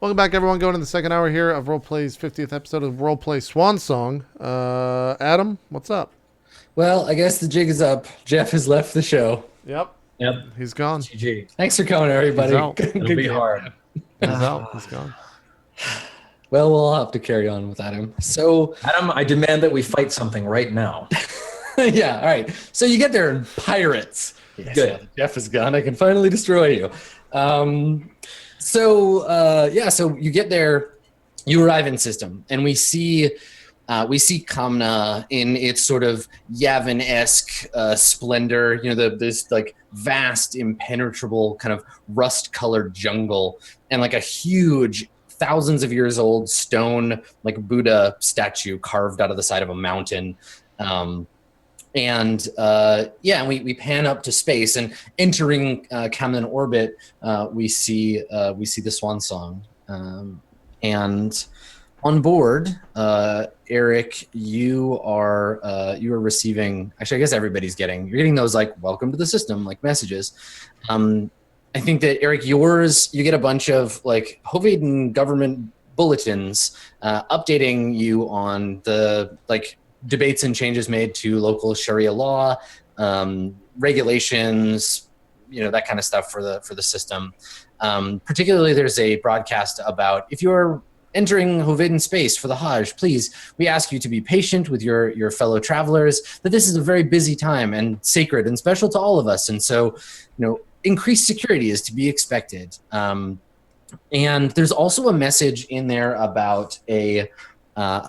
Welcome back, everyone. Going to the second hour here of RollPlay's 50th episode of RollPlay Swan Song. Adam, what's up? Well, I guess the jig is up. Jeff has left the show. Yep. Yep. He's gone. GG. Thanks for coming, everybody. He's out. It'll be hard. He's out. He's gone. Well, we'll have to carry on without him. So, Adam, I demand that we fight something right now. yeah, all right. So you get there and pirates. Yes, Good. now that Jeff is gone. I can finally destroy you. So you get there, you arrive in system, and we see Kamna in its sort of Yavin-esque splendor. You know, this like vast, impenetrable kind of rust-colored jungle, and like a huge, thousands of years old stone like Buddha statue carved out of the side of a mountain. And we pan up to space, and entering Kamnan orbit, we see the Swan Song, and on board, Eric, you are receiving. Actually, I guess you're getting those like "Welcome to the system" like messages. I think that Eric, you get a bunch of like Hovaden government bulletins updating you on the like debates and changes made to local Sharia law, regulations, that kind of stuff for the system. Particularly, there's a broadcast about if you're entering Hovaden space for the Hajj, please, we ask you to be patient with your fellow travelers, that this is a very busy time and sacred and special to all of us. And so, increased security is to be expected. And there's also a message in there about a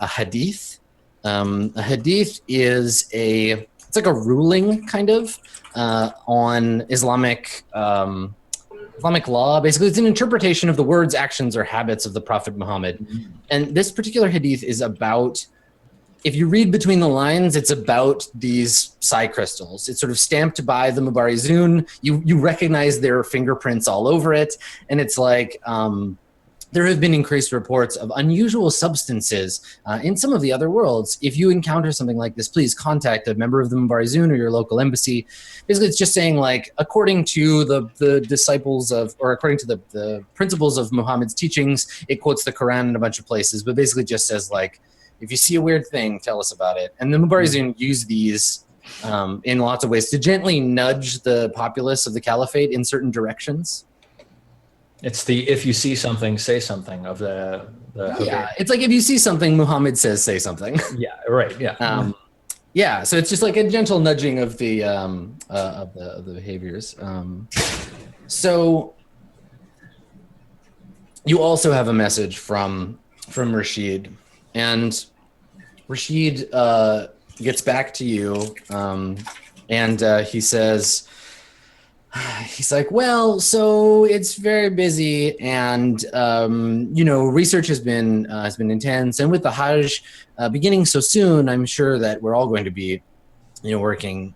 hadith. A hadith is it's like a ruling kind of on Islamic law. Basically, it's an interpretation of the words, actions, or habits of the Prophet Muhammad. Mm-hmm. And this particular hadith is about, if you read between the lines, it's about these psi crystals. It's sort of stamped by the Mubarizun. You recognize their fingerprints all over it. And it's like, there have been increased reports of unusual substances in some of the other worlds. If you encounter something like this, please contact a member of the Mubarizun or your local embassy. Basically, it's just saying, like, according to the disciples of, or according to the principles of Muhammad's teachings, it quotes the Quran in a bunch of places, but basically just says, like, if you see a weird thing, tell us about it. And the Mubarizun use these in lots of ways to gently nudge the populace of the caliphate in certain directions. It's the if you see something, say something of the yeah, it's like if you see something, Muhammad says, say something. Yeah, right. Yeah. So it's just like a gentle nudging of the behaviors. So you also have a message from Rashid, and Rashid gets back to you, and he says. He's like, well, so it's very busy, and research has been intense, and with the Hajj beginning so soon, I'm sure that we're all going to be, working,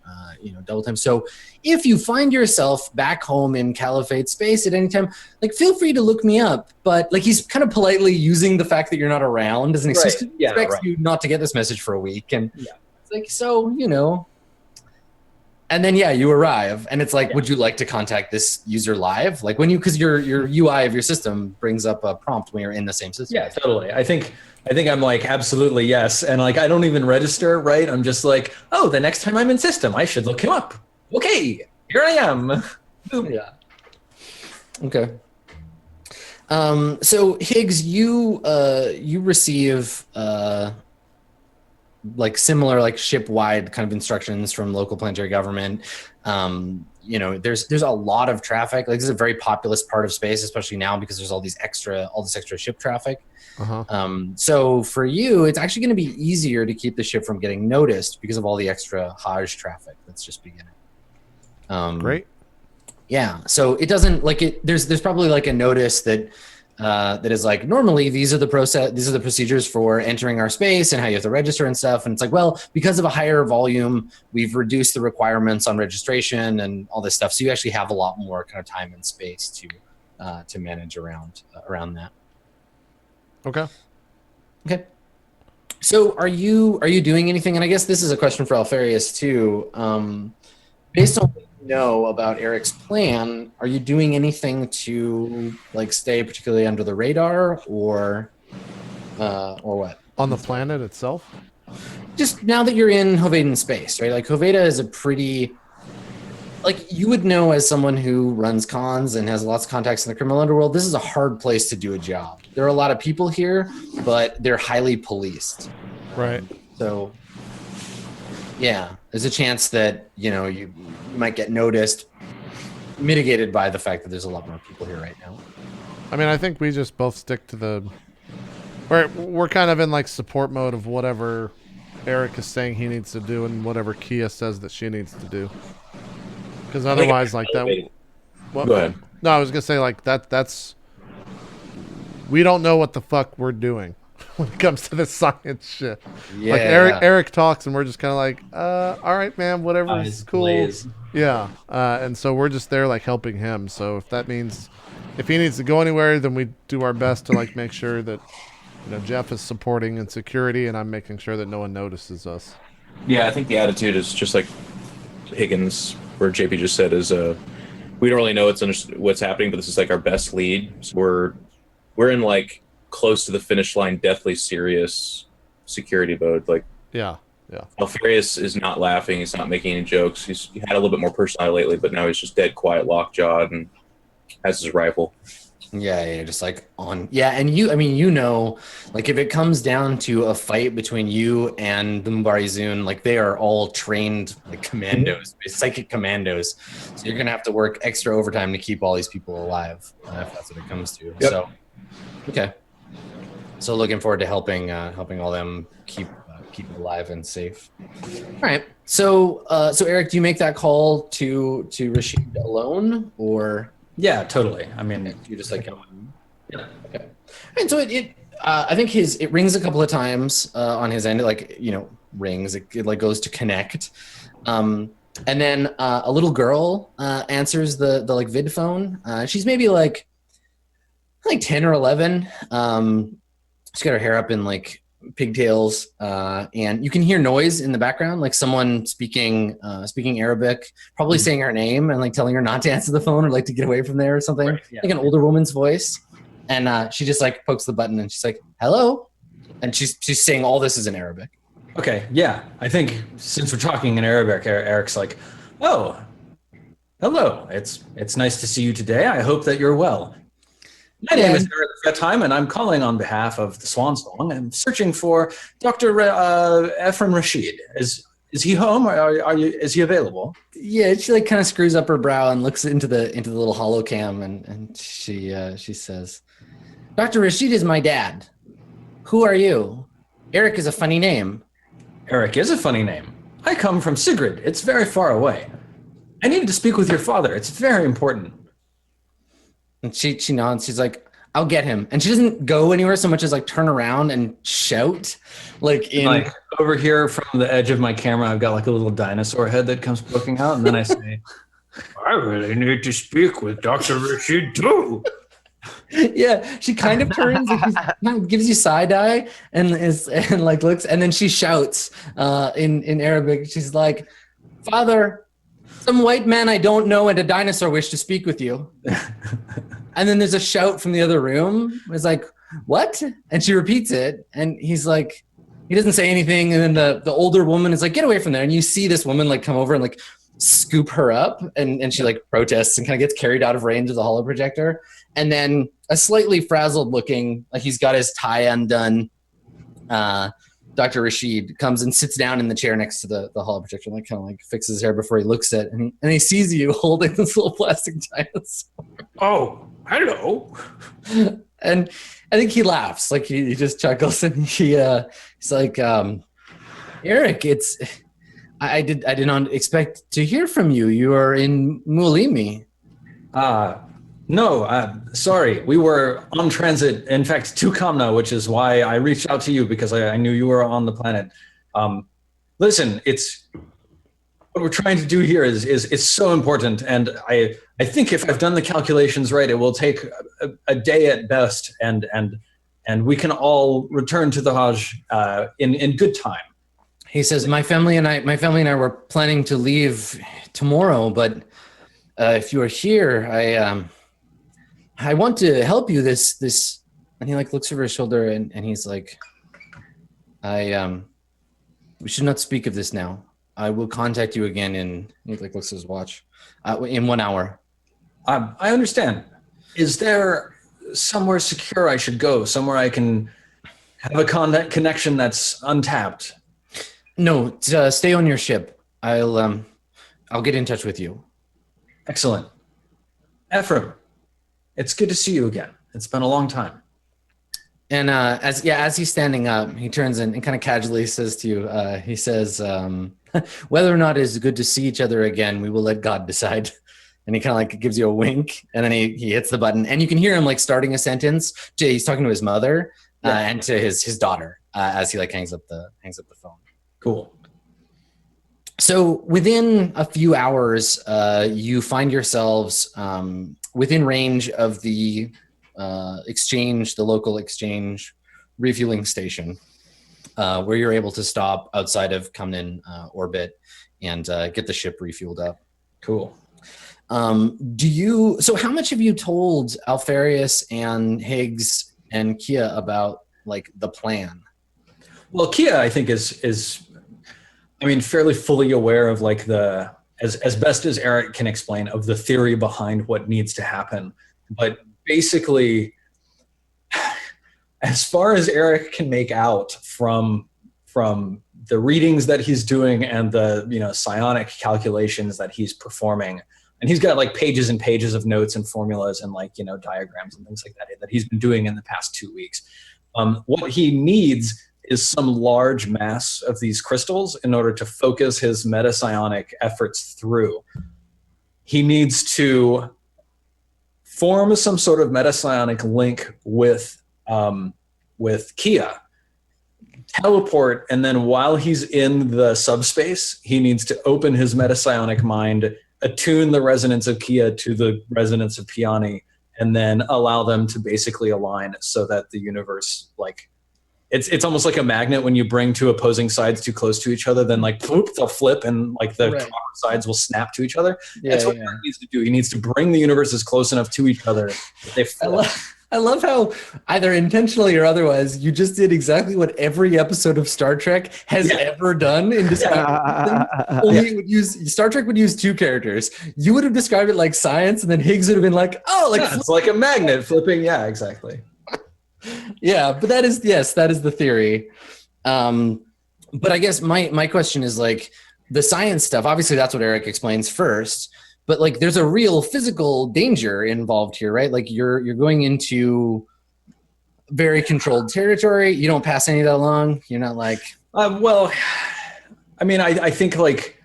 double time. So if you find yourself back home in Caliphate space at any time, like, feel free to look me up. But like, he's kind of politely using the fact that you're not around as an excuse. He expects you not to get this message for a week, and it's like, so And then you arrive, and it's like, would you like to contact this user live? Like because your UI of your system brings up a prompt when you're in the same system. Yeah, totally. I think I'm like, absolutely yes, and like I don't even register, right? I'm just like, oh, the next time I'm in system, I should look him up. Okay, here I am. Yeah. Okay. So Higgs, you receive like similar like ship-wide kind of instructions from local planetary government. There's a lot of traffic. Like, this is a very populous part of space, especially now because there's all this extra ship traffic. Uh-huh. So for you, it's actually going to be easier to keep the ship from getting noticed because of all the extra Hajj traffic that's just beginning. Great. Yeah. So it doesn't like it. There's probably like a notice that is like, normally these are the procedures for entering our space and how you have to register and stuff. And it's like, well, because of a higher volume, we've reduced the requirements on registration and all this stuff. So you actually have a lot more kind of time and space to manage around that. Okay. So are you doing anything? And I guess this is a question for Alfarius too. Based on what know about Eric's plan, are you doing anything to like stay particularly under the radar, or what? On the planet itself? Just now that you're in Hoveden space, right? Like Hoveda is a pretty, like you would know as someone who runs cons and has lots of contacts in the criminal underworld, this is a hard place to do a job. There are a lot of people here, but they're highly policed. Right. So yeah, there's a chance that, you might get noticed, mitigated by the fact that there's a lot more people here right now. I mean, I think we just both stick to the... We're kind of in like support mode of whatever Eric is saying he needs to do and whatever Kia says that she needs to do. Because otherwise, like that... What? Go ahead. No, I was going to say like that's... We don't know what the fuck we're doing when it comes to this science shit. Yeah. Like Eric talks and we're just kind of like, all right, man, whatever is cool. Blaze. Yeah. And so we're just there like helping him. So if that means if he needs to go anywhere, then we do our best to like make sure that Geoff is supporting and security, and I'm making sure that no one notices us. Yeah, I think the attitude is just like Higgins, where JP just said, is we don't really know what's happening, but this is like our best lead. So we're in like close to the finish line, deathly serious security mode. Like, yeah. Alfarius is not laughing. He's not making any jokes. He had a little bit more personality lately, but now he's just dead quiet, lockjawed, and has his rifle. Yeah, just like on. Yeah, and like if it comes down to a fight between you and the Mubari Zun, like they are all trained like commandos, psychic commandos. So you're gonna have to work extra overtime to keep all these people alive, if that's what it comes to. Yep. So, okay. So looking forward to helping all them keep alive and safe. All right. So Eric, do you make that call to Rashid alone, or? Yeah, totally. I mean, You just like, yeah. Okay. And so I think it rings a couple of times on his end. It like, rings. It like goes to connect, and then a little girl answers the like vid phone. She's maybe like 10 or 11. She's got her hair up in like pigtails, and you can hear noise in the background, like someone speaking Arabic, probably saying her name and like telling her not to answer the phone or like to get away from there or something. Right, yeah. Like an older woman's voice, and she just like pokes the button and she's like, "Hello," and she's saying all this is in Arabic. Okay, yeah. I think since we're talking in Arabic, Eric's like, "Oh, hello. It's nice to see you today. I hope that you're well. My name is Eric Fetheim, and I'm calling on behalf of the Swan Song. I'm searching for Dr. Ephraim Rashid. Is he home? Or is he available?" Yeah, she like kind of screws up her brow and looks into the little holocam, and she says, "Dr. Rashid is my dad. Who are you? Eric is a funny name." Eric is a funny name. I come from Sigrid. It's very far away. I needed to speak with your father. It's very important. And she nods. She's like, "I'll get him." And she doesn't go anywhere so much as like turn around and shout, like over here from the edge of my camera. I've got like a little dinosaur head that comes poking out, and then I say, "I really need to speak with Dr. Rashid too." Yeah, she kind of turns and kind of gives you side eye and like looks, and then she shouts in Arabic. She's like, "Father, some white man I don't know and a dinosaur wish to speak with you." And then there's a shout from the other room. It's like, "What?" And she repeats it, and he's like, he doesn't say anything. And then the older woman is like, "Get away from there." And you see this woman like come over and like scoop her up, and she like protests and kind of gets carried out of range of the holo projector. And then a slightly frazzled looking, like he's got his tie undone, Dr. Rashid comes and sits down in the chair next to the holo projector, like kind of like fixes his hair before he looks at it, and he sees you holding this little plastic dinosaur. "Oh, hello." And I think he laughs, like he just chuckles, and he's like, "Eric, I did not expect to hear from you. You are in Mulimi." No, sorry. We were on transit, in fact, to Kamna, which is why I reached out to you, because I knew you were on the planet. Listen, what we're trying to do here is so important, and I think if I've done the calculations right, it will take a day at best, and we can all return to the Hajj in good time. He says, my family and I were planning to leave tomorrow, but if you are here, I want to help you. This, and he like looks over his shoulder and he's like, we should not speak of this now. I will contact you again he like looks at his watch, in 1 hour. I understand. Is there somewhere secure I should go? Somewhere I can have a connection that's untapped? No, stay on your ship. I'll get in touch with you. Excellent. Ephraim, it's good to see you again. It's been a long time. And as he's standing up, he turns and kind of casually says to you, he says, whether or not it's good to see each other again, we will let God decide. And he kind of like gives you a wink, and then he hits the button, and you can hear him like starting a sentence. He's talking to his mother and to his daughter as he like hangs up the phone. Cool. So within a few hours, you find yourselves within range of the local exchange refueling station, where you're able to stop outside of Cumnon orbit and get the ship refueled up. Cool. So how much have you told Alfarius and Higgs and Kia about like the plan? Well, Kia, I think is fairly fully aware of like as best as Eric can explain, of the theory behind what needs to happen. But basically, as far as Eric can make out from the readings that he's doing and the psionic calculations that he's performing, and he's got like pages and pages of notes and formulas and like diagrams and things like that he's been doing in the past 2 weeks. What he needs is some large mass of these crystals in order to focus his metapsionic efforts through. He needs to form some sort of metapsionic link with Kia, teleport, and then while he's in the subspace, he needs to open his metapsionic mind, attune the resonance of Kia to the resonance of Piani, and then allow them to basically align so that the universe, like, it's almost like a magnet. When you bring two opposing sides too close to each other, then like poof, they'll flip and like the Right. sides will snap to each other. Yeah, That's what he needs to do. He needs to bring the universes close enough to each other that they flip. I love how either intentionally or otherwise, you just did exactly what every episode of Star Trek has ever done in describing Only it would use Star Trek would use two characters. You would have described it like science, and then Higgs would have been like, "Oh, like It's like a magnet flipping." Yeah, exactly. yeah." But that is the theory. But I guess my question is like the science stuff. Obviously, that's what Eric explains first. But like, there's a real physical danger involved here, right? Like you're going into very controlled territory. You don't pass any of that along. You're not like. Well, I mean, I think like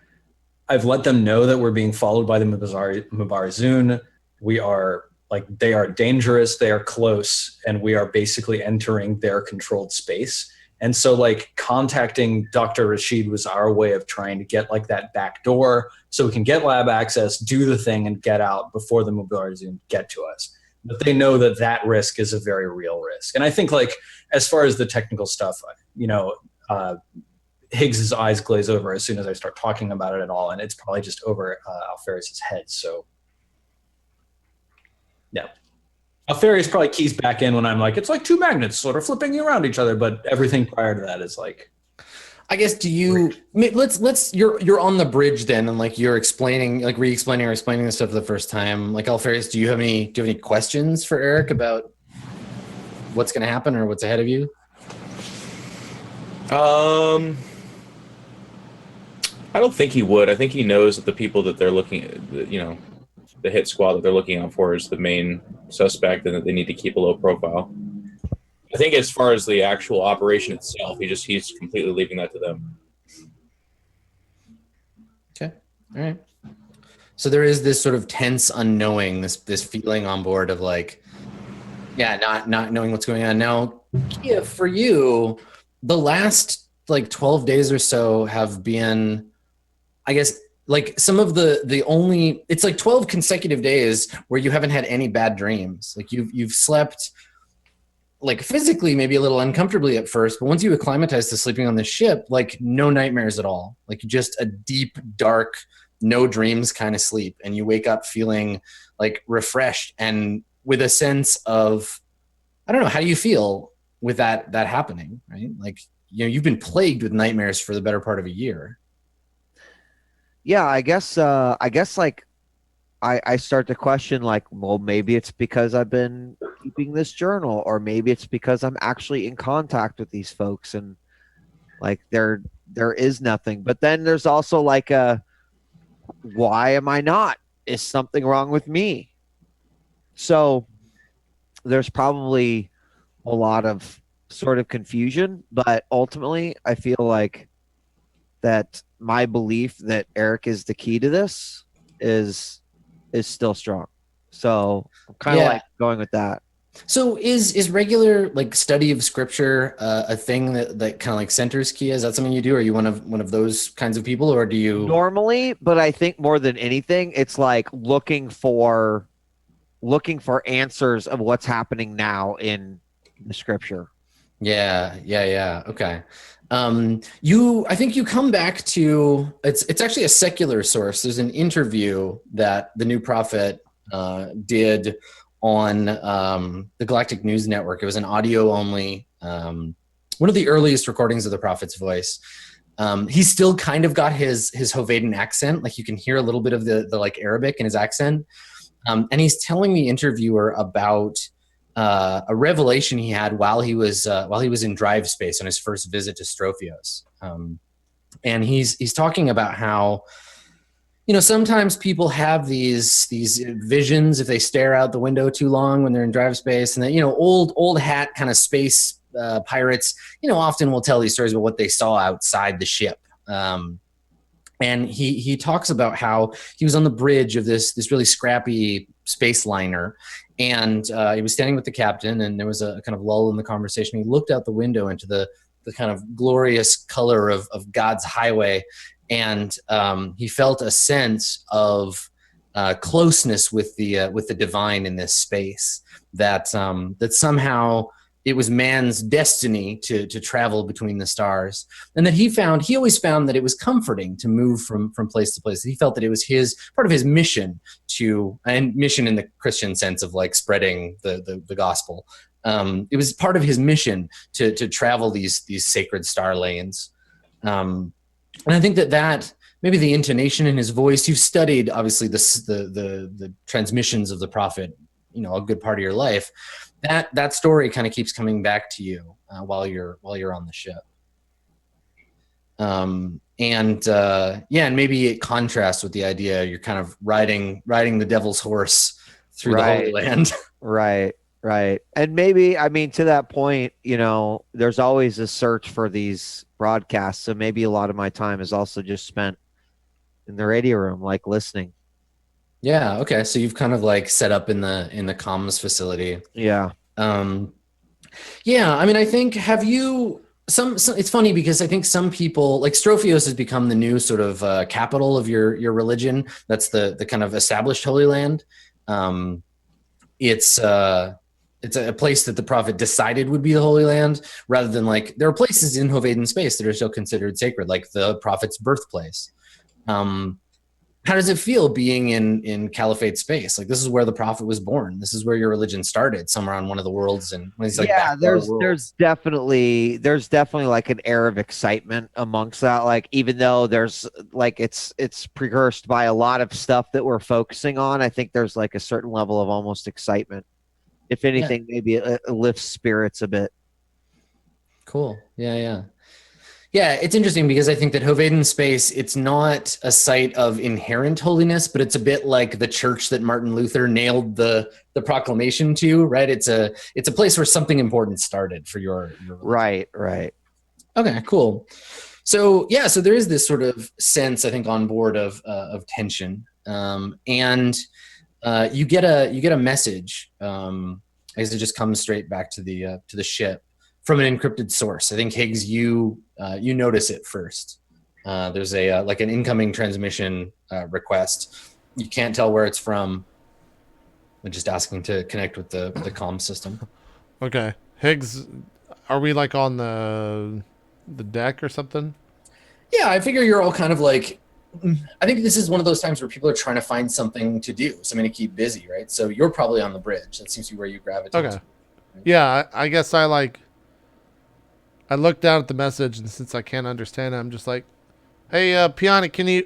I've let them know that we're being followed by the Mubarazun. We are like, they are dangerous. They are close, and we are basically entering their controlled space. And so like contacting Dr. Rashid was our way of trying to get like that back door so we can get lab access, do the thing, and get out before the Mubarazun get to us. But they know that that risk is a very real risk. And I think like as far as the technical stuff, Higgs's eyes glaze over as soon as I start talking about it at all. And it's probably just over Alfarius' head. So yeah. Alfarius probably keys back in when I'm like, it's like two magnets sort of flipping around each other, but everything prior to that is like. I guess let's you're on the bridge then, and like you're explaining, like re-explaining or explaining this stuff for the first time. Like Alfarius, do you have any questions for Eric about what's going to happen or what's ahead of you? I don't think he would. I think he knows that the people that they're looking at, the hit squad that they're looking out for is the main suspect, and that they need to keep a low profile. I think as far as the actual operation itself, he's completely leaving that to them. Okay. All right. So there is this sort of tense unknowing, this feeling on board of like, not knowing what's going on. Now, Kia, for you, the last like 12 days or so have been, I guess, like some of it's like 12 consecutive days where you haven't had any bad dreams. Like you've slept like physically maybe a little uncomfortably at first, but once you acclimatize to sleeping on the ship, like no nightmares at all, like just a deep, dark, no dreams kind of sleep. And you wake up feeling like refreshed and with a sense of, I don't know, how do you feel with that happening, right? Like, you know, you've been plagued with nightmares for the better part of a year. Yeah, I guess like I start to question like, well, maybe it's because I've been keeping this journal, or maybe it's because I'm actually in contact with these folks and like there is nothing. But then there's also like why am I not? Is something wrong with me? So there's probably a lot of sort of confusion, but ultimately I feel like that my belief that Eric is the key to this is still strong. So I'm kind of like going with that. So is regular like study of scripture a thing that kind of like centers Kia? Is that something you do? Are you one of those kinds of people, or do you normally? But I think more than anything, it's like looking for answers of what's happening now in the scripture. Yeah. Okay. I think you come back to it's actually a secular source. There's an interview that the New Prophet did on the Galactic News Network. It was an audio only, one of the earliest recordings of the Prophet's voice. He's still kind of got his Hovedan accent, like you can hear a little bit of the like Arabic in his accent, and he's telling the interviewer about a revelation he had while he was in drive space on his first visit to Strophios, and he's talking about how, you know, sometimes people have these visions if they stare out the window too long when they're in drive space, and that, you know, old hat kind of space pirates, you know, often will tell these stories about what they saw outside the ship. And he talks about how he was on the bridge of this really scrappy space liner, and he was standing with the captain, and there was a kind of lull in the conversation. He looked out the window into the kind of glorious color of God's highway, and he felt a sense of closeness with the divine in this space. That somehow it was man's destiny to travel between the stars, and that he always found that it was comforting to move from place to place. He felt that it was part of his mission and mission in the Christian sense of like spreading the gospel. It was part of his mission to travel these sacred star lanes. And I think that maybe the intonation in his voice, you've studied obviously the transmissions of the prophet, you know, a good part of your life. That story kind of keeps coming back to you while you're on the ship. And maybe it contrasts with the idea you're kind of riding the devil's horse through the Holy Land. Right. And maybe, I mean, to that point, you know, there's always a search for these broadcasts. So maybe a lot of my time is also just spent in the radio room, like listening. Yeah. Okay. So you've kind of like set up in the comms facility. Yeah. Yeah. I mean, I think, have you some it's funny because I think some people, like, Strophios has become the new sort of capital of your religion. That's the kind of established Holy Land. It's a place that the prophet decided would be the Holy Land, rather than like, there are places in Hovedan space that are still considered sacred, like the prophet's birthplace. How does it feel being in Caliphate space? Like, this is where the prophet was born. This is where your religion started, somewhere on one of the worlds. And when he's like, yeah, there's definitely like an air of excitement amongst that. Like, even though there's like, it's precursed by a lot of stuff that we're focusing on, I think there's like a certain level of almost excitement. If anything, maybe it lifts spirits a bit. Cool. Yeah, it's interesting because I think that Hovedan space, it's not a site of inherent holiness, but it's a bit like the church that Martin Luther nailed the proclamation to, right? It's a place where something important started for your right. Okay, cool. So yeah, so there is this sort of sense, I think, on board of tension, and you get a message, as it just comes straight back to the ship from an encrypted source. I think, Higgs, you notice it first. There's like an incoming transmission request. You can't tell where it's from. I'm just asking to connect with the comm system. Okay. Higgs, are we like on the deck or something? Yeah, I figure you're all kind of like, I think this is one of those times where people are trying to find something to do, something to keep busy, right? So you're probably on the bridge. That seems to be where you gravitate. Okay. Yeah, I guess I look down at the message, and since I can't understand it, I'm just like, hey, Piani, can you...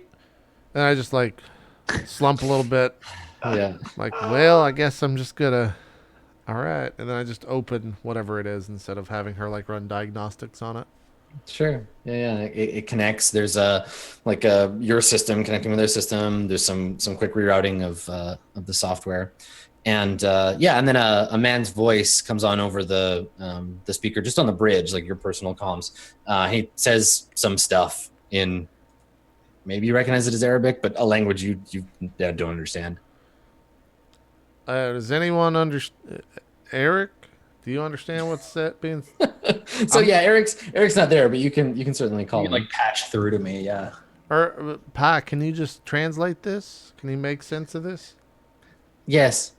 And I just like slump a little bit. Yeah. Like, well, I guess I'm just gonna... All right. And then I just open whatever it is instead of having her like run diagnostics on it. Sure. Yeah. It connects. There's your system connecting with their system. There's some quick rerouting of the software, and and then a man's voice comes on over the speaker just on the bridge, like your personal comms. He says some stuff in, maybe you recognize it as Arabic, but a language you don't understand. Does anyone understand? Eric, do you understand what's that being? So yeah, Eric's not there, but you can certainly call You him. can like patch through to me, yeah. Or Pa, can you just translate this? Can you make sense of this? Yes,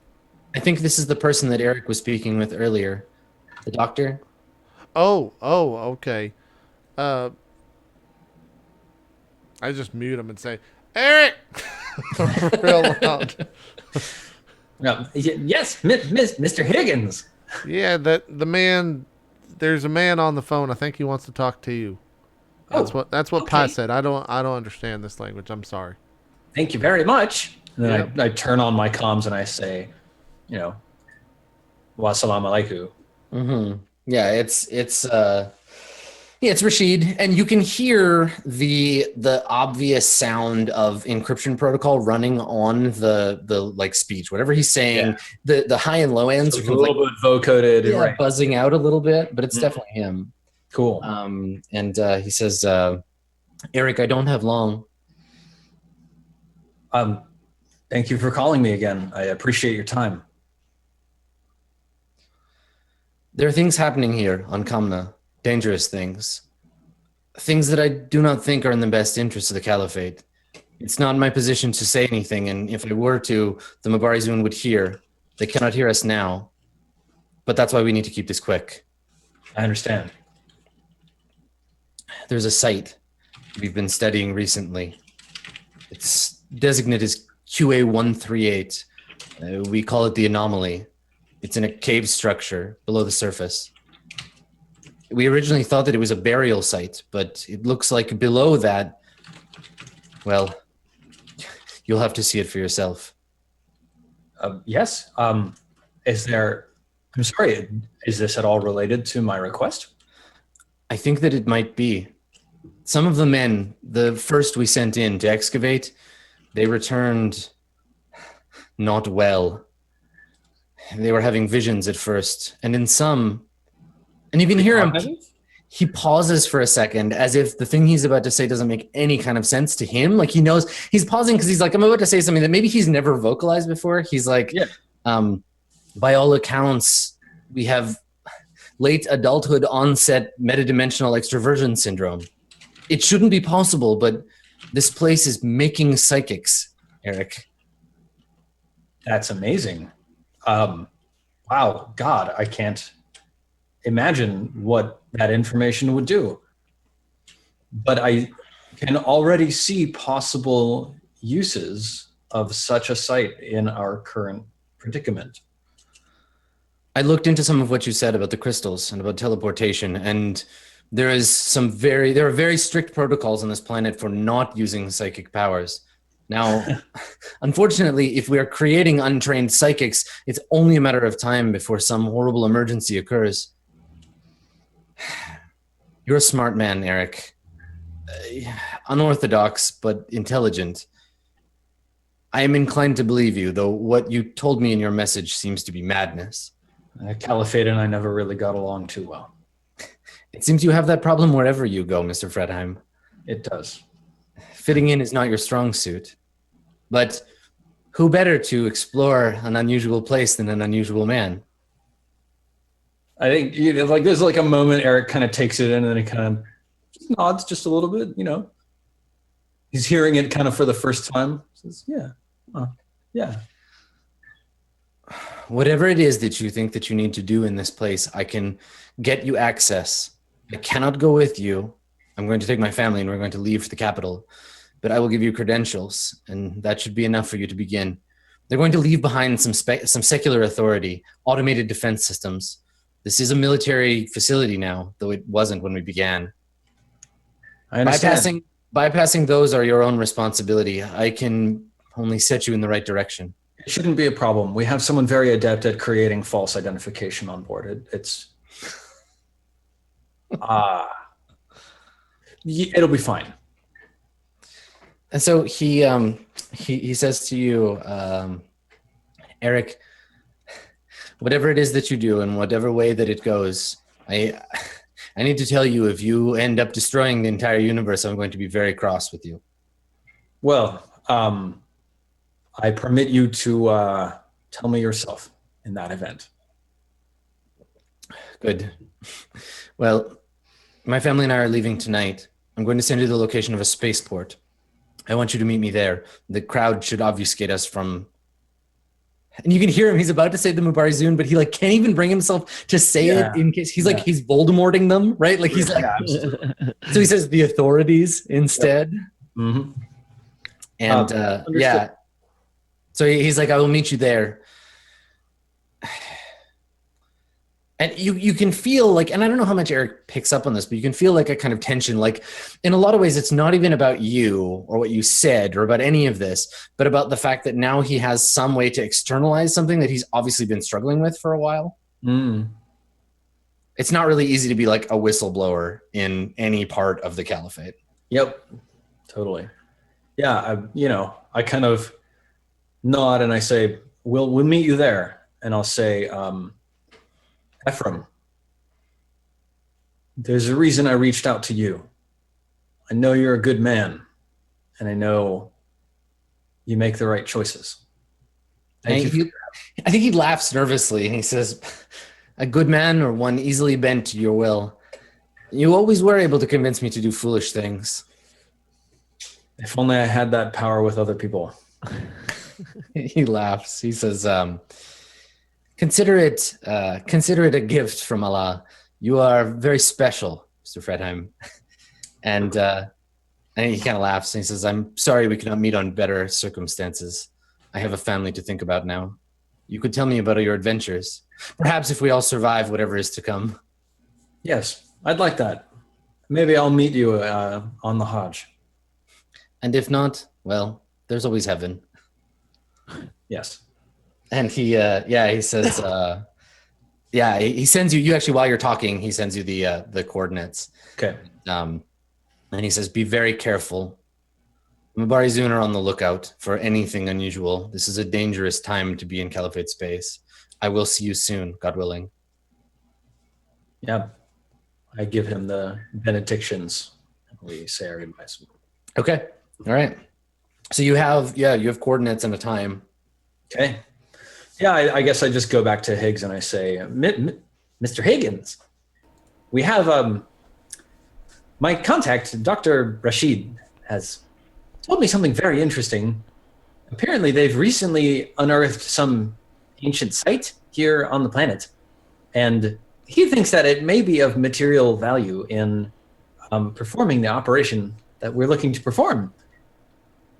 I think this is the person that Eric was speaking with earlier, the doctor. Oh, okay. I just mute him and say, Eric, real loud. Yes, Mr. Higgins. Yeah, the man. There's a man on the phone. I think he wants to talk to you. That's what Pa okay. said. I don't understand this language. I'm sorry. Thank you very much. And then Yep. I turn on my comms and I say, wassalamu alaikum. Mm-hmm. Yeah, it's Rashid, and you can hear the obvious sound of encryption protocol running on the like speech, whatever he's saying. The high and low ends It's are a kind of little bit vocoded. yeah, Right. buzzing out a little bit, but it's definitely him. Cool. And he says, Eric, I don't have long. Thank you for calling me again. I appreciate your time. There are things happening here on Kamna, dangerous things. Things that I do not think are in the best interest of the Caliphate. It's not my position to say anything, and if I were to, the Mabarizun would hear. They cannot hear us now, but that's why we need to keep this quick. I understand. There's a site we've been studying recently. It's designated as QA-138. We call it the anomaly. It's in a cave structure below the surface. We originally thought that it was a burial site, but it looks like below that, well, you'll have to see it for yourself. Yes. I'm sorry. Is this at all related to my request? I think that it might be. Some of the men, the first we sent in to excavate, they returned not well. They were having visions at first, and in some, and you can hear him, he pauses for a second as if the thing he's about to say doesn't make any kind of sense to him. Like he knows, he's pausing because he's like, I'm about to say something that maybe he's never vocalized before. He's like, by all accounts, we have late adulthood onset metadimensional extroversion syndrome. It shouldn't be possible, but this place is making psychics, Eric. That's amazing. Wow, God, I can't imagine what that information would do. But I can already see possible uses of such a site in our current predicament. I looked into some of what you said about the crystals and about teleportation, and there are very strict protocols on this planet for not using psychic powers. Now, unfortunately, if we are creating untrained psychics, it's only a matter of time before some horrible emergency occurs. You're a smart man, Eric. Unorthodox, but intelligent. I am inclined to believe you, though what you told me in your message seems to be madness. Caliphate and I never really got along too well. It seems you have that problem wherever you go, Mr. Fredheim. It does. Fitting in is not your strong suit. But who better to explore an unusual place than an unusual man? I think there's like a moment Eric kind of takes it in and then he kind of just nods just a little bit, He's hearing it kind of for the first time. Says, yeah. Yeah. whatever it is that you think that you need to do in this place, I can get you access. I cannot go with you. I'm going to take my family and we're going to leave for the capital, but I will give you credentials, and that should be enough for you to begin. They're going to leave behind some secular authority, automated defense systems. This is a military facility now, though it wasn't when we began. I understand. Bypassing those are your own responsibility. I can only set you in the right direction. It shouldn't be a problem. We have someone very adept at creating false identification on board. It'll be fine. And so he says to you, Eric, whatever it is that you do and whatever way that it goes, I need to tell you, if you end up destroying the entire universe, I'm going to be very cross with you. Well, I permit you to tell me yourself in that event. Good. Well, my family and I are leaving tonight. I'm going to send you the location of a spaceport. I want you to meet me there. The crowd should obfuscate us from... And you can hear him. He's about to say the Mubarizun, but he can't even bring himself to say it in case he's he's Voldemorting them, right? He's so he says the authorities instead. Yep. Mm-hmm. And so he's like, I will meet you there. And you can feel and I don't know how much Eric picks up on this, but you can feel a kind of tension. In a lot of ways, it's not even about you or what you said or about any of this, but about the fact that now he has some way to externalize something that he's obviously been struggling with for a while. Mm. It's not really easy to be a whistleblower in any part of the caliphate. Yep, totally. Yeah, I kind of nod and I say, we'll meet you there. And I'll say, Ephraim, there's a reason I reached out to you. I know you're a good man, and I know you make the right choices. I think he laughs nervously, and he says, a good man or one easily bent to your will. You always were able to convince me to do foolish things. If only I had that power with other people. He laughs. He says, Consider it a gift from Allah. You are very special, Mr. Fredheim. And he kind of laughs and he says, I'm sorry we cannot meet on better circumstances. I have a family to think about now. You could tell me about your adventures. Perhaps if we all survive whatever is to come. Yes, I'd like that. Maybe I'll meet you on the Hajj. And if not, well, there's always heaven. Yes. And he says, he sends you actually, while you're talking, he sends you the coordinates. Okay. And he says, be very careful. Mubarizun are on the lookout for anything unusual. This is a dangerous time to be in Caliphate space. I will see you soon, God willing. Yeah. I give him the benedictions. We say our goodbyes. Okay. All right. So you have coordinates and a time. Okay. Yeah, I guess I just go back to Higgs and I say, Mr. Higgins, we have my contact, Dr. Rashid, has told me something very interesting. Apparently, they've recently unearthed some ancient site here on the planet, and he thinks that it may be of material value in performing the operation that we're looking to perform.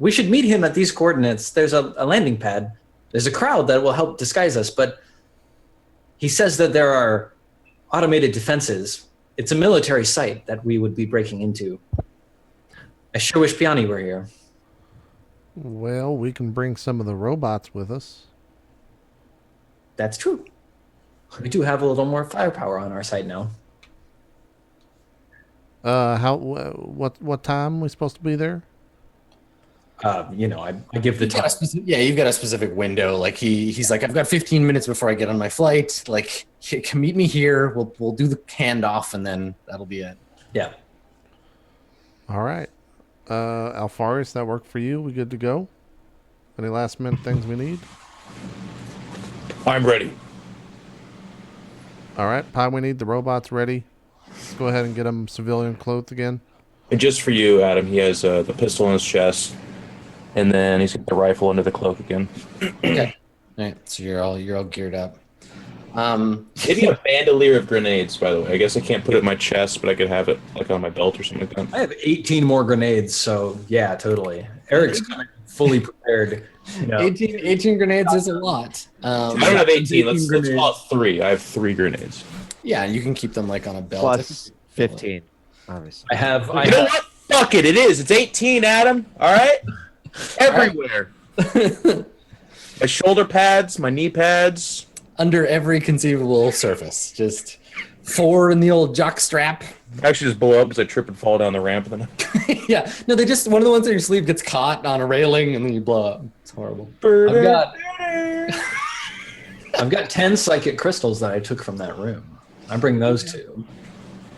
We should meet him at these coordinates. There's a landing pad. There's a crowd that will help disguise us, but he says that there are automated defenses. It's a military site that we would be breaking into. I sure wish Piani were here. Well, we can bring some of the robots with us. That's true. We do have a little more firepower on our side now. What time are we supposed to be there? I give the time. You've got a specific window. He's like, I've got 15 minutes before I get on my flight. Meet me here. We'll do the handoff, and then that'll be it. Yeah. All right. Alfarius, that work for you? We good to go? Any last minute things we need? I'm ready. All right, Pi, we need the robots ready. Let's go ahead and get them civilian clothed again. And just for you, Adam, he has the pistol in his chest, and then he's got the rifle under the cloak again. Okay. right, so you're all geared up. Maybe a bandolier of grenades, by the way. I guess I can't put it in my chest, but I could have it like on my belt or something like that. I have 18 more grenades, so yeah, totally. Eric's kind of fully prepared. You know. 18 grenades is a lot. I don't have 18. Let's grenades. call it 3. I have 3 grenades. Yeah, you can keep them like on a belt. Plus 15, obviously. I have. You know what? Fuck it. It is. It's 18, Adam. All right? Everywhere. My shoulder pads, my knee pads. Under every conceivable surface. Just 4 in the old jock strap. I actually just blow up because I trip and fall down the ramp. And then Yeah, no, they just, one of the ones on your sleeve gets caught on a railing and then you blow up. It's horrible. I've got 10 psychic crystals that I took from that room. I bring those too.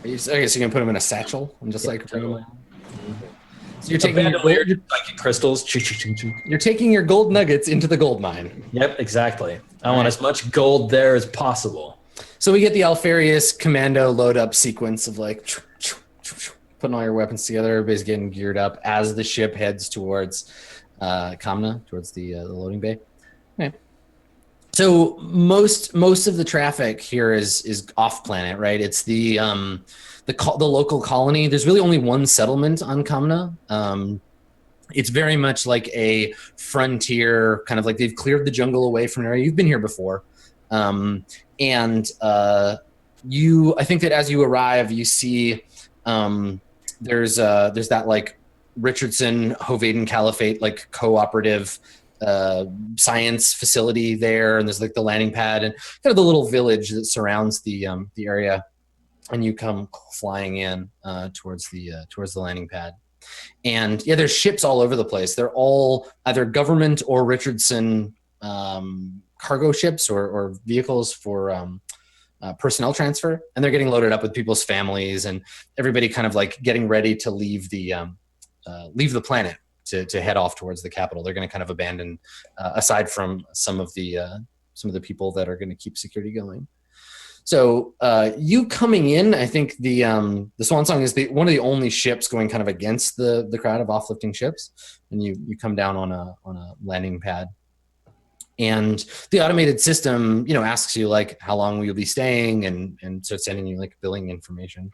Okay, so you're gonna put them in a satchel and just like bring them totally. So you're taking Psychic crystals. Choo, choo, choo, choo. you're taking your gold nuggets into the gold mine. Yep, exactly. I want as much gold there as possible. So we get the Alfarius commando load up sequence of like putting all your weapons together. Everybody's getting geared up as the ship heads towards Kamna, towards the loading bay. Okay. So most of the traffic here is off planet, right? It's the local colony. There's really only one settlement on Kamna. It's very much like a frontier, kind of like they've cleared the jungle away from an area. You've been here before. I think that as you arrive, you see there's that like Richardson Hovaden Caliphate like cooperative science facility there, and there's like the landing pad and kind of the little village that surrounds the area, and you come flying in towards the landing pad. And yeah, there's ships all over the place. They're all either government or Richardson cargo ships or vehicles for personnel transfer, and they're getting loaded up with people's families and everybody kind of like getting ready to leave the planet to head off towards the capital. They're going to kind of abandon, aside from some of the people that are going to keep security going. So you coming in, I think the Swan Song is one of the only ships going kind of against the crowd of offlifting ships, and you come down on a landing pad, and the automated system asks you like how long will you be staying, and starts sending you like billing information.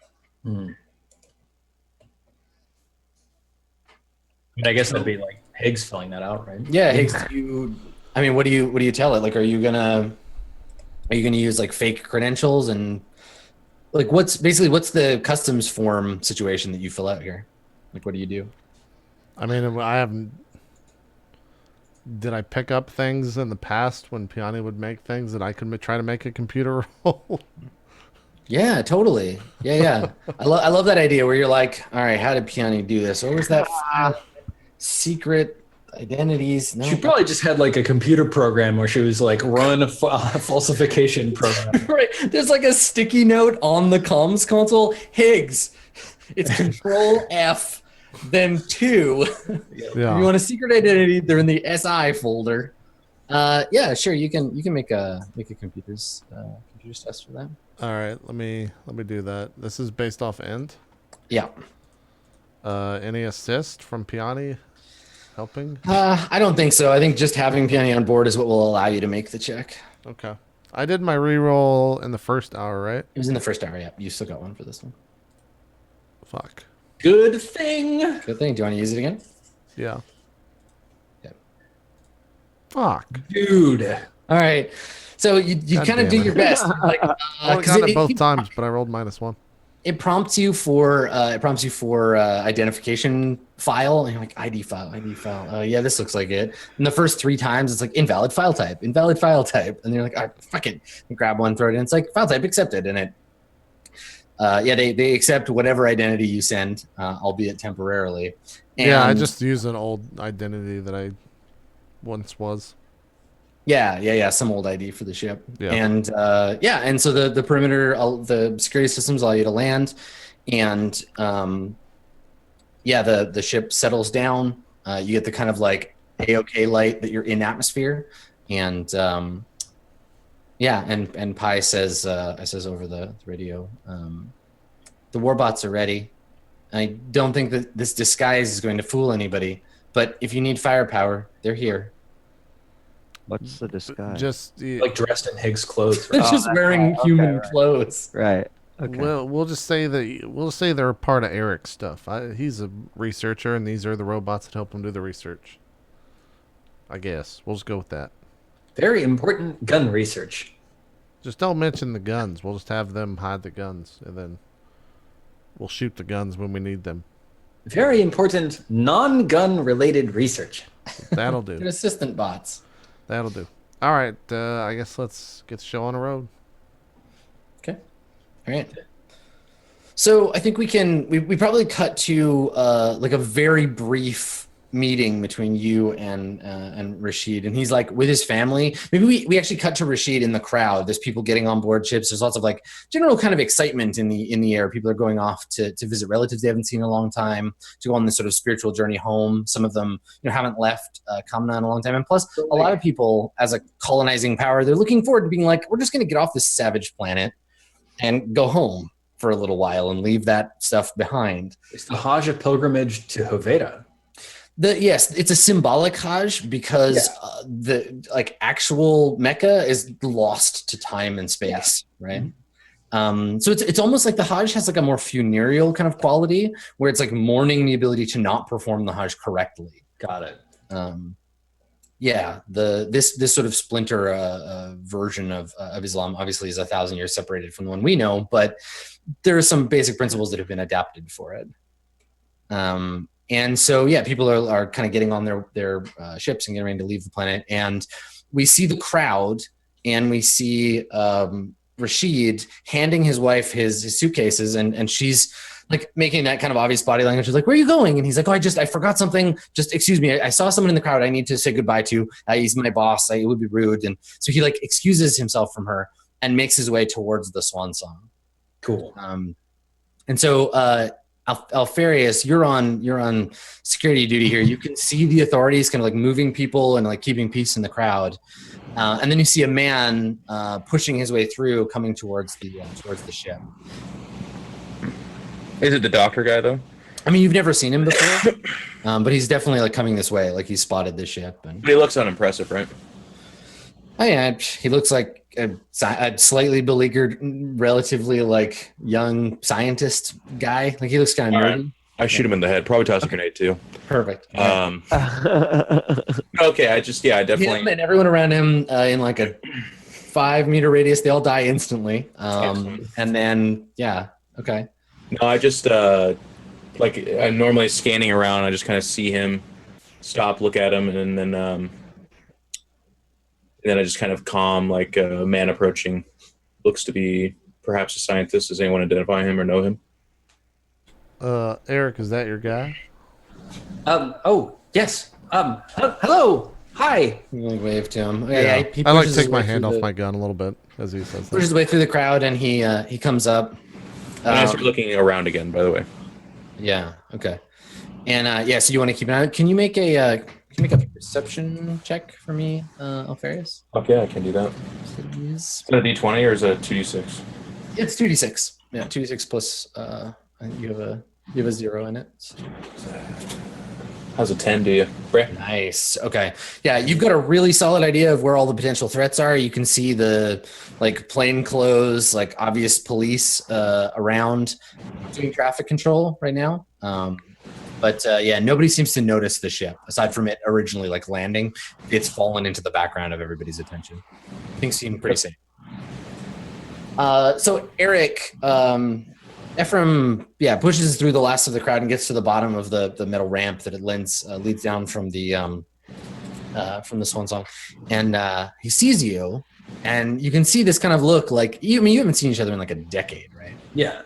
I guess that'd be like Higgs filling that out, right? Yeah, Higgs. What do you tell it? Like, are you gonna use like fake credentials, and like what's the customs form situation that you fill out here? Like, what do you do? I mean, I haven't. Did I pick up things in the past when Piani would make things that I could try to make a computer roll? Yeah, totally. Yeah. I love that idea where you're like, all right, how did Piani do this? What was that secret identities? No. She probably just had like a computer program where she was like run a falsification program. Right. There's like a sticky note on the comms console. Higgs. It's Control F, then 2. Yeah. If you want a secret identity, they're in the SI folder. Yeah, sure. You can make a computers test for that. All right, let me do that. This is based off end. Yeah. Any assist from Piani helping? I don't think so. I think just having Piani on board is what will allow you to make the check. Okay. I did my reroll in the first hour, right? It was in the first hour. Yeah, you still got one for this one. Fuck. Good thing. Good thing. Do you want to use it again? Yeah. Yeah. Fuck. Dude. All right. So you kind of do your best. Like, I only got it both times, but I rolled -1. It prompts you for identification file, and you're like ID file. Yeah, this looks like it. And the first 3 times, it's like invalid file type, and you're like, all right, fuck it. You grab one, throw it in. It's like file type accepted, and it. They accept whatever identity you send, albeit temporarily. And yeah, I just used an old identity that I once was. Yeah, some old ID for the ship. Yeah. And and so the perimeter, the security systems allow you to land, and the ship settles down. You get the kind of like A-OK light that you're in atmosphere, and and Pi says over the radio, the warbots are ready. I don't think that this disguise is going to fool anybody, but if you need firepower, they're here. What's the disguise? Just Like dressed in Higgs clothes. They're Right? just wearing right. human Okay, right. clothes. Right. Okay. we'll just say they're a part of Eric's stuff. He's a researcher, and these are the robots that help him do the research. I guess we'll just go with that. Very important gun research. Just don't mention the guns. We'll just have them hide the guns, and then we'll shoot the guns when we need them. Very important non-gun related research. That'll They're do. assistant bots. That'll do. All right. I guess let's get the show on the road. Okay. All right. So I think we probably cut to like a very brief meeting between you and Rashid, and he's like with his family. Maybe we actually cut to Rashid in the crowd. There's people getting on board ships. There's lots of like general kind of excitement in the air. People are going off to visit relatives they haven't seen in a long time, to go on this sort of spiritual journey home. Some of them haven't left Kamna in a long time, and plus a lot of people as a colonizing power, they're looking forward to being like, we're just going to get off this savage planet and go home for a little while and leave that stuff behind. It's the Hajj of pilgrimage to Hoveda. Yes, it's a symbolic Hajj because the like actual Mecca is lost to time and space, right? So it's almost like the Hajj has like a more funereal kind of quality where it's like mourning the ability to not perform the Hajj correctly. Got it. This sort of splinter version of Islam obviously is 1,000 years separated from the one we know, but there are some basic principles that have been adapted for it. And so, people are kind of getting on their ships and getting ready to leave the planet. And we see the crowd, and we see Rashid handing his wife his suitcases, and she's like making that kind of obvious body language. She's like, "Where are you going?" And he's like, "Oh, I forgot something. Just excuse me. I saw someone in the crowd I need to say goodbye to. He's my boss. It would be rude." And so he like excuses himself from her and makes his way towards the Swan Song. Cool. And so Alfarius, you're on security duty here. You can see the authorities kind of like moving people and like keeping peace in the crowd. And then you see a man pushing his way through, coming towards the ship. Is it the doctor guy though? I mean, you've never seen him before, but he's definitely like coming this way. Like he's spotted the ship. And But he looks unimpressive, right? oh yeah, he looks like a slightly beleaguered, relatively like young scientist guy. Like he looks kind of nerdy. Right. I shoot him in the head. Probably toss a grenade too. Perfect. Okay, I definitely. And everyone around him in like a 5-meter radius, they all die instantly. And then okay. No, I just like I'm normally scanning around. I just kind of see him, stop, look at him, and then I just kind of calm, like a man approaching, looks to be perhaps a scientist. Does anyone identify him or know him? Eric, is that your guy? Oh yes. Hello. Hi. You like wave to him. Yeah. He I like to pushes take his my way hand through off my gun a little bit as he says pushes that. his way through the crowd, and he comes up. And I start looking around again, by the way. Yeah. Okay. And so you want to keep an eye. Can you make a perception check for me, Alfarius? Okay, I can do that. Please. Is it a D20 or is it a 2D6? It's 2d6. Yeah, 2d6 plus. You have a 0 in it. So. How's a 10 do you? Brett? Nice. Okay. Yeah, you've got a really solid idea of where all the potential threats are. You can see the like plainclothes, like obvious police around doing traffic control right now. But nobody seems to notice the ship aside from it originally like landing. It's fallen into the background of everybody's attention. Things seem pretty safe. So Eric, Ephraim, pushes through the last of the crowd and gets to the bottom of the metal ramp that it leads down from the Swan Song, and he sees you, and you can see this kind of look like you haven't seen each other in like a decade, right? Yeah.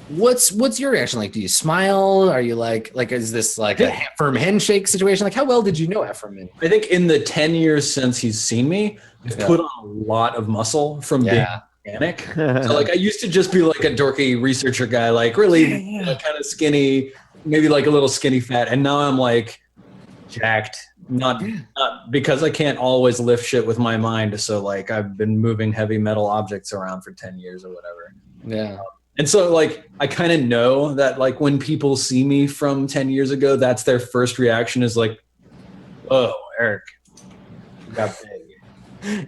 What's your reaction like? Do you smile? Are you like is this like a firm handshake situation? Like how well did you know Ephraim? I think in the 10 years since he's seen me, I've put on a lot of muscle from being organic. So like I used to just be like a dorky researcher guy, like really kind of skinny, maybe like a little skinny fat, and now I'm like jacked. Not because I can't always lift shit with my mind. So like I've been moving heavy metal objects around for 10 years or whatever. Yeah. And so like I kind of know that like when people see me from 10 years ago, that's their first reaction is like, Whoa, Eric, you got big.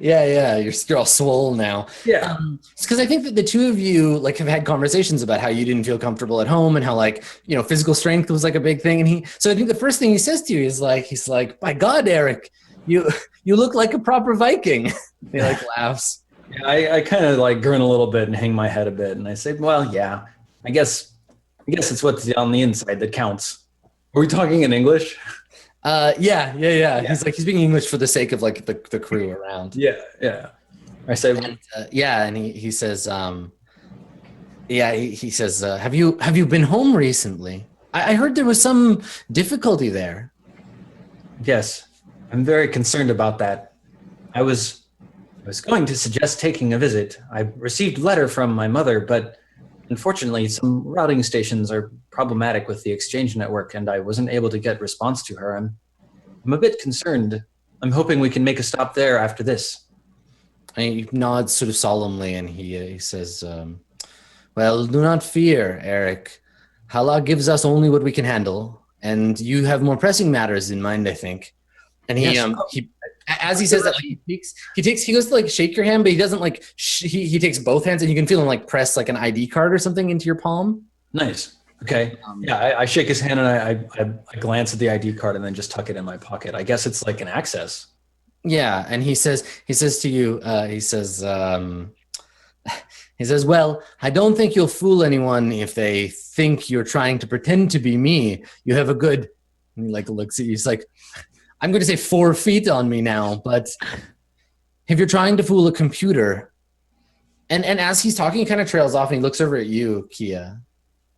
Yeah, you're all swole now. Yeah. It's because I think that the two of you like have had conversations about how you didn't feel comfortable at home and how like physical strength was like a big thing. And so I think the first thing he says to you is like, he's like, "By God, Eric, you look like a proper Viking." He like laughs. Yeah, I kind of like grin a little bit and hang my head a bit, and I say, "Well, yeah, I guess it's what's on the inside that counts." Are we talking in English? Yeah. He's like, he's speaking English for the sake of like the crew around. Yeah. I say, And, and he says, he says, have you been home recently? I heard there was some difficulty there. yes, I'm very concerned about that. I was going to suggest taking a visit. I received a letter from my mother, but unfortunately, some routing stations are problematic with the exchange network, and I wasn't able to get response to her. I'm a bit concerned. I'm hoping we can make a stop there after this. And he nods sort of solemnly, and he says, well, do not fear, Eric. Allah gives us only what we can handle, and you have more pressing matters in mind, I think. And he as he says that, like, he goes to like shake your hand, but he doesn't like he takes both hands, and you can feel him like press like an ID card or something into your palm. Nice. Okay. I shake his hand, and I glance at the ID card and then just tuck it in my pocket. I guess it's like an access. Yeah, and he says to you, he says, well, I don't think you'll fool anyone if they think you're trying to pretend to be me. You have a good, and he like looks at you, he's like, I'm going to say 4 feet on me now, but if you're trying to fool a computer, and as he's talking, he kind of trails off and he looks over at you, Kia.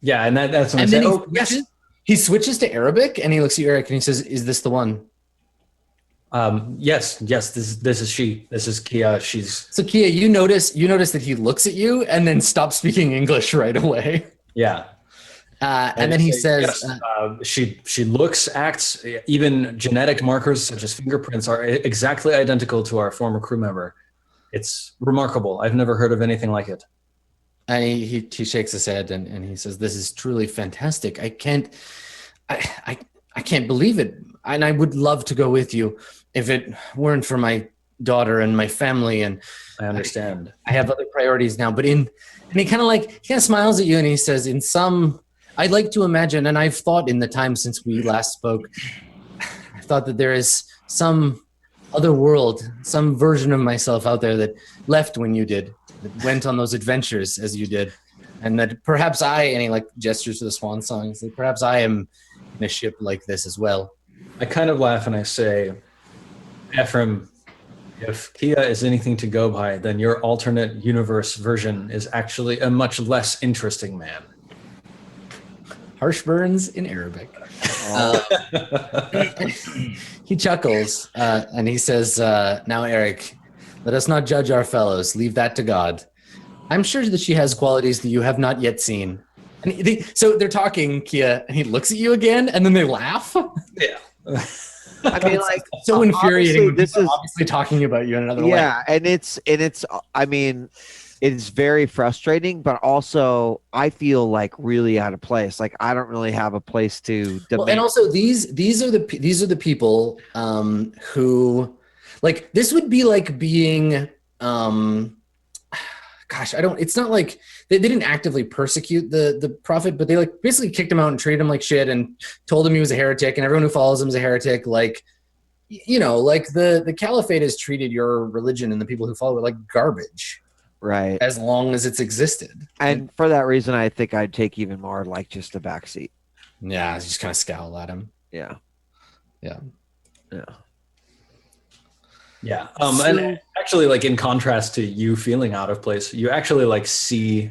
Yeah, and that's when and I then say, he switches to Arabic and he looks at you, Eric, and he says, is this the one? Yes, this is she. This is Kia. So Kia, you notice that he looks at you and then stops speaking English right away. Yeah. And then he says, yes, she looks, acts, even genetic markers such as fingerprints are exactly identical to our former crew member. It's remarkable. I've never heard of anything like it. And he shakes his head and he says, this is truly fantastic. I can't believe it. And I would love to go with you if it weren't for my daughter and my family. And I understand. I have other priorities now, but and he kind of smiles at you and he says, I'd like to imagine, and I've thought in the time since we last spoke, I thought that there is some other world, some version of myself out there that left when you did, that went on those adventures as you did. And that perhaps and he like gestures to the Swan Song, he's like, perhaps I am in a ship like this as well. I kind of laugh and I say, Ephraim, if Kia is anything to go by, then your alternate universe version is actually a much less interesting man. Harsh burns in Arabic. He chuckles and he says, now, Eric, let us not judge our fellows. Leave that to God. I'm sure that she has qualities that you have not yet seen. And so they're talking, Kia, and he looks at you again, and then they laugh. Yeah. I mean, like, so infuriating. This is obviously talking about you in another way. Yeah, and it's. I mean, it's very frustrating, but also I feel like really out of place. Like I don't really have a place to. Well, and also these are the people who, like, this would be like being. Gosh, it's not like they didn't actively persecute the prophet, but they like basically kicked him out and treated him like shit and told him he was a heretic and everyone who follows him is a heretic. Like, like the caliphate has treated your religion and the people who follow it like garbage. Right. As long as it's existed. And for that reason, I think I'd take even more like just a backseat. Yeah, just kind of scowl at him. Yeah. And actually, like in contrast to you feeling out of place, you actually like see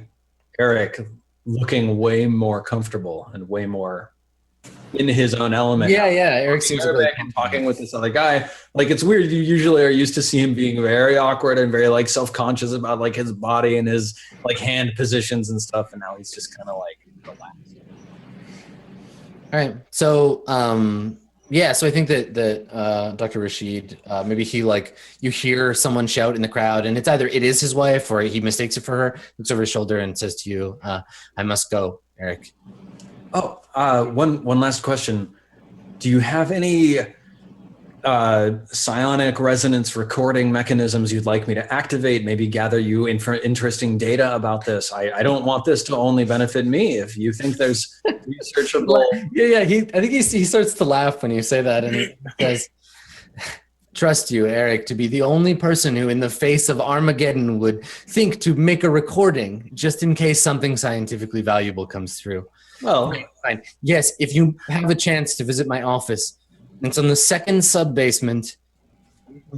Eric looking way more comfortable and way more in his own element. Yeah. Eric seems like talking with this other guy. Like it's weird. You usually are used to see him being very awkward and very like self-conscious about like his body and his like hand positions and stuff. And now he's just kind of like relaxed. All right. So, so I think that Dr. Rashid, maybe he like, you hear someone shout in the crowd and it's either it is his wife or he mistakes it for her, looks over his shoulder and says to you, I must go, Eric. Oh, one last question. Do you have any psionic resonance recording mechanisms you'd like me to activate, maybe gather you interesting data about this. I don't want this to only benefit me. If you think there's researchable... Yeah. I think he starts to laugh when you say that, and he says, trust you, Eric, to be the only person who in the face of Armageddon would think to make a recording just in case something scientifically valuable comes through. Well, Fine. Yes, if you have a chance to visit my office, it's on the second sub-basement,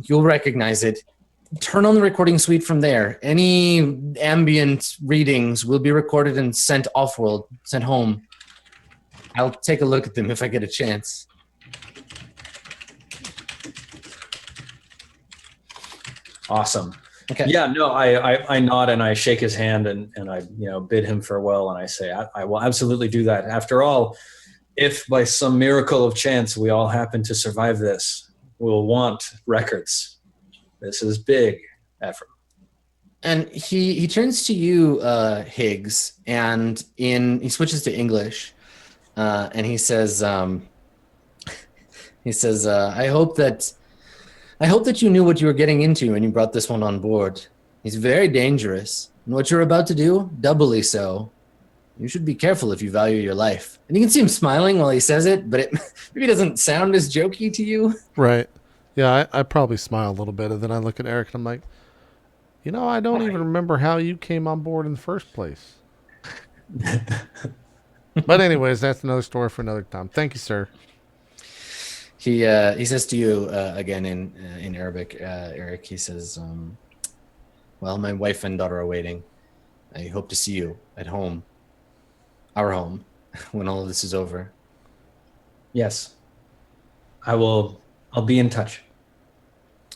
you'll recognize it. Turn on the recording suite from there. Any ambient readings will be recorded and sent off-world, sent home. I'll take a look at them if I get a chance. awesome. Okay. Yeah, no, I nod and I shake his hand and I bid him farewell and I say I will absolutely do that. After all, if by some miracle of chance we all happen to survive this, we'll want records. This is big effort. And he turns to you, Higgs, and he switches to English, and he says, I hope that you knew what you were getting into when you brought this one on board. He's very dangerous, and what you're about to do, doubly so. You should be careful if you value your life. And you can see him smiling while he says it, but it maybe doesn't sound as jokey to you. Right. Yeah, I probably smile a little bit, and then I look at Eric and I'm like, I don't even remember how you came on board in the first place. But anyways, that's another story for another time. Thank you, sir. He says to you again in Arabic, Eric. He says, "Well, my wife and daughter are waiting. I hope to see you at home, our home, when all of this is over." Yes, I'll be in touch.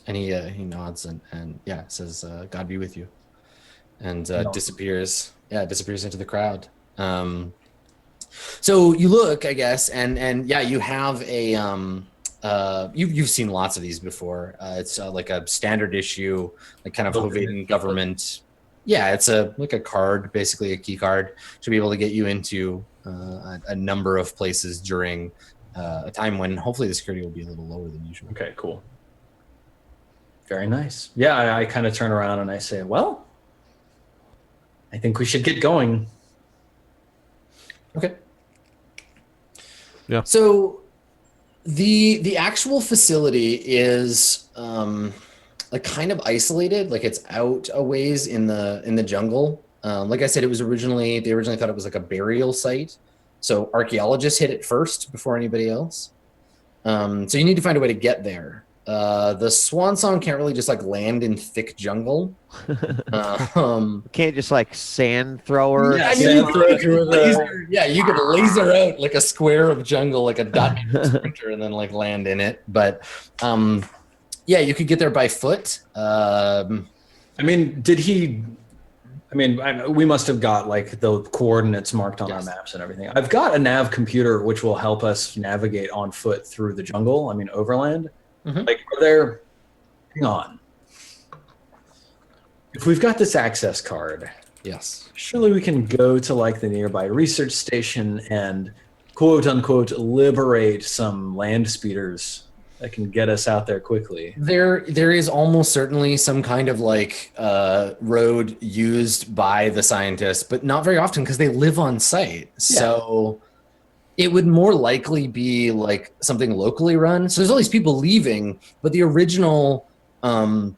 And he nods and says, "God be with you," and disappears. Yeah, disappears into the crowd. So you look, I guess, and you have a you've seen lots of these before. It's like a standard issue, like kind of Hovidian government. Yeah, it's like a card, basically a key card, to be able to get you into a number of places during a time when hopefully the security will be a little lower than usual. Okay, cool. Very nice. Yeah, I kind of turn around and I say, well, I think we should get going. Okay. Yeah. So the actual facility is like kind of isolated, like it's out a ways in the jungle. Like I said, they originally thought it was like a burial site. So archaeologists hit it first before anybody else. So you need to find a way to get there. The Swan Song can't really just like land in thick jungle. Can't just like sand thrower. Yeah, you could laser out like a square of jungle, like a dot sprinter, and then like land in it. But you could get there by foot. We must have got like the coordinates marked on our maps and everything. I've got a nav computer which will help us navigate on foot through the jungle. Overland. Mm-hmm. Like, hang on. If we've got this access card, Yes. surely we can go to like the nearby research station and quote unquote liberate some land speeders that can get us out there quickly. There is almost certainly some kind of like road used by the scientists, but not very often because they live on site. Yeah. So it would more likely be like something locally run. So there's all these people leaving, but the original, I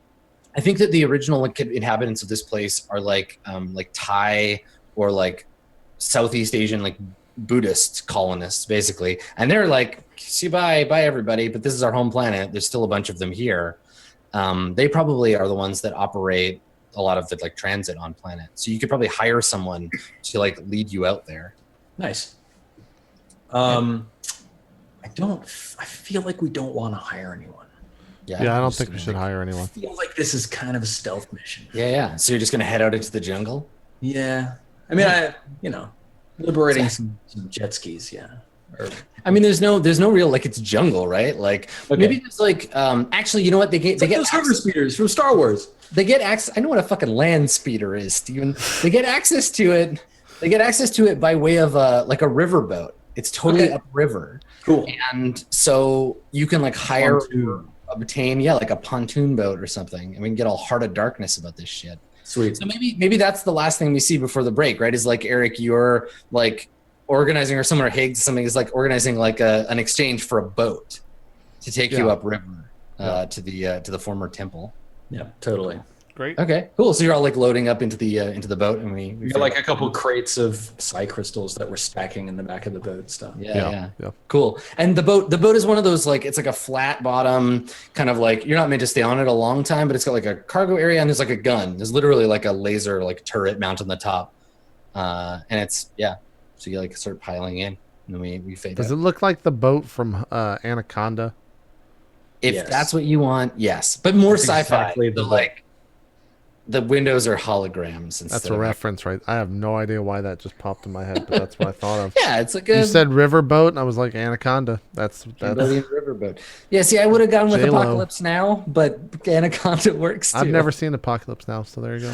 think that the original like inhabitants of this place are like Thai or like Southeast Asian, like Buddhist colonists basically. And they're like, see, bye everybody, but this is our home planet. There's still a bunch of them here. They probably are the ones that operate a lot of the like transit on planet. So you could probably hire someone to like lead you out there. Nice. I feel like we don't want to hire anyone. Yeah, I don't think we should hire anyone. I feel like this is kind of a stealth mission. Yeah. So you're just going to head out into the jungle? Yeah. Liberating some jet skis, yeah. There's no real like it's jungle, right? Like maybe it's like actually, you know what they get those hover speeders from Star Wars. They get access. I know what a fucking land speeder is, Steven. They get access to it. They get access to it by way of like a riverboat. It's totally Okay. upriver. Cool. And so you can like hire Pontoon. or obtain, yeah, like a pontoon boat or something. And we can get all Heart of Darkness about this shit. Sweet. So maybe that's the last thing we see before the break, right? Is like, Eric, you're like organizing, or someone, or Higgs, something is like organizing like an exchange for a boat to take you Yeah. upriver to the former temple. Yeah, totally. Great. Okay, cool. So you're all like loading up into the boat, and we We got like a couple crates of psi crystals that we're stacking in the back of the boat stuff. yeah. Yeah. Cool. And the boat is one of those, like, it's like a flat bottom, kind of like, you're not meant to stay on it a long time, but it's got like a cargo area, and there's like a gun. There's literally like a laser like turret mounted on the top. And it's so you like start piling in, and then we fade Does out. it look like the boat from Anaconda? If Yes. that's what you want, yes. But more That's sci-fi. exactly the Like the windows are holograms instead That's a of reference, right? I have no idea why that just popped in my head, but that's what I thought of. Yeah, it's like a You said riverboat, and I was like Anaconda. That's Cambodian riverboat. Yeah, see, I would have gone with J-Lo. Apocalypse Now, but Anaconda works too. I've never seen Apocalypse Now, so there you go.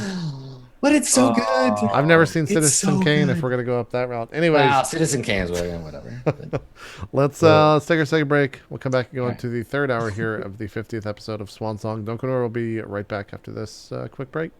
But it's so good. I've never seen It's Citizen so Kane. good. If we're gonna go up that route, anyways, Wow, Citizen Kane is whatever. But let's take our second break. We'll come back and go into the third hour here of the 50th episode of Swan Song. Don't go nowhere. We'll be right back after this quick break.